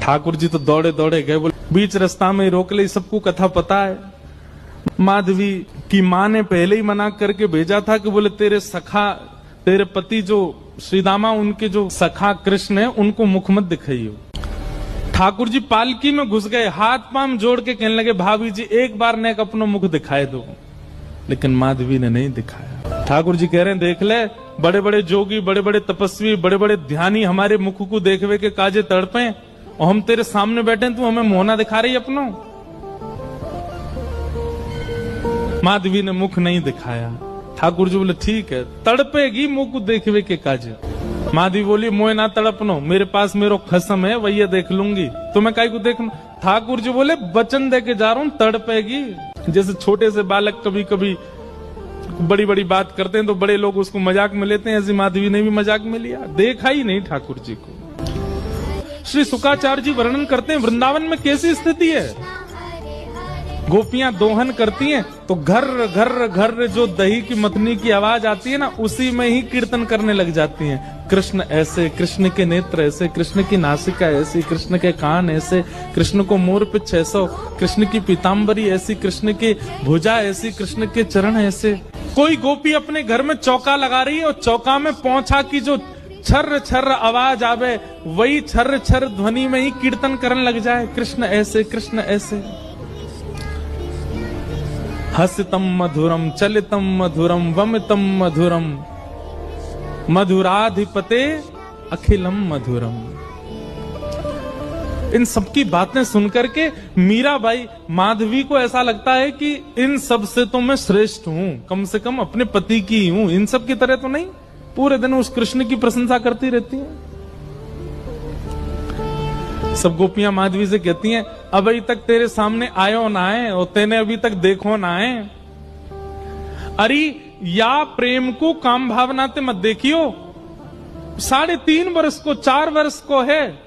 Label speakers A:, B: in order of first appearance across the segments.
A: ठाकुर जी तो दौड़े दौड़े गए, बोले बीच रास्ता में रोक ले, सबको कथा पता है। माधवी की माँ ने पहले ही मना करके भेजा था कि बोले तेरे सखा, तेरे पति जो श्रीदामा, उनके जो सखा कृष्ण है उनको मुख मत दिखाइयो। ठाकुर जी पालकी में घुस गए, हाथ पांव जोड़ के कहने लगे भाभी जी एक बार नेक अपनो मुख दिखाए दो, लेकिन माधवी ने नहीं दिखाया। ठाकुर जी कह रहे हैं देख ले, बड़े बड़े जोगी, बड़े बड़े तपस्वी, बड़े बड़े ध्यानी हमारे मुख को देखवे के काजे तड़पे, और हम तेरे सामने बैठे, तू हमें मोहना दिखा रही अपनो। माधवी ने मुख नहीं दिखाया। ठाकुर जी बोले ठीक है, तड़पेगी मुख को देखवे के काजे। माधवी बोली मोए ना तड़पनो, मेरे पास मेरो खसम है, वही देख लूंगी, तुम्हें काई को देखना। ठाकुर जी बोले वचन दे के जा रहा हूं, तड़पेगी। जैसे छोटे से बालक कभी कभी बड़ी बड़ी बात करते हैं तो बड़े लोग उसको मजाक में लेते हैं, ऐसी माधवी ने भी मजाक में लिया, देखा ही नहीं ठाकुर जी को। श्री शुकाचार्य जी वर्णन करते हैं वृंदावन में कैसी स्थिति है। गोपियां दोहन करती हैं तो घर घर घर जो दही की मथनी की आवाज आती है ना, उसी में ही कीर्तन करने लग जाती हैं। कृष्ण ऐसे, कृष्ण के नेत्र ऐसे, कृष्ण की नासिका ऐसी, कृष्ण के कान ऐसे, कृष्ण को मोर पिछ ऐसा, कृष्ण की पीताम्बरी ऐसी, कृष्ण की भुजा ऐसी, कृष्ण के चरण ऐसे। कोई गोपी अपने घर में चौका लगा रही है और चौका में पौंछा की जो छर्र छर्र आवाज आवे, वही छर्र छर्र ध्वनि में ही कीर्तन करने लग जाए, कृष्ण ऐसे, कृष्ण ऐसे। हसितम मधुरम, चलितम मधुरम, वमितम मधुरम, मधुराधिपते अखिलम मधुरम। इन सबकी बातें सुनकर के मीराबाई, माधवी को ऐसा लगता है कि इन सब से तो मैं श्रेष्ठ हूं, कम से कम अपने पति की हूं, इन सब की तरह तो नहीं। पूरे दिन उस कृष्ण की प्रशंसा करती रहती हैं। सब गोपियां माधवी से कहती हैं अभी तक तेरे सामने आयो ना है और तेने अभी तक देखो ना है। अरे या प्रेम को काम भावना ते मत देखियो, 3.5 वर्ष को 4 वर्ष को है,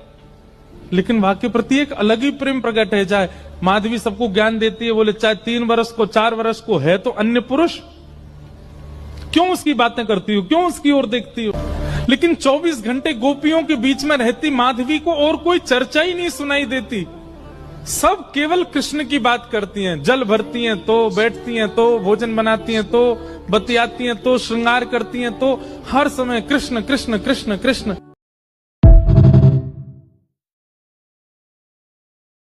A: लेकिन वहां के प्रति एक अलग ही प्रेम प्रकट है। जाए माधवी सबको ज्ञान देती है, बोले चाहे 3 वर्ष को 4 वर्ष को है तो अन्य पुरुष, क्यों उसकी बातें करती हो, क्यों उसकी ओर देखती हो। लेकिन 24 घंटे गोपियों के बीच में रहती माधवी को और कोई चर्चा ही नहीं सुनाई देती। सब केवल कृष्ण की बात करती हैं, जल भरती हैं तो, बैठती हैं तो, भोजन बनाती हैं तो, बतियाती हैं तो, श्रृंगार करती हैं तो, हर समय कृष्ण कृष्ण कृष्ण कृष्ण।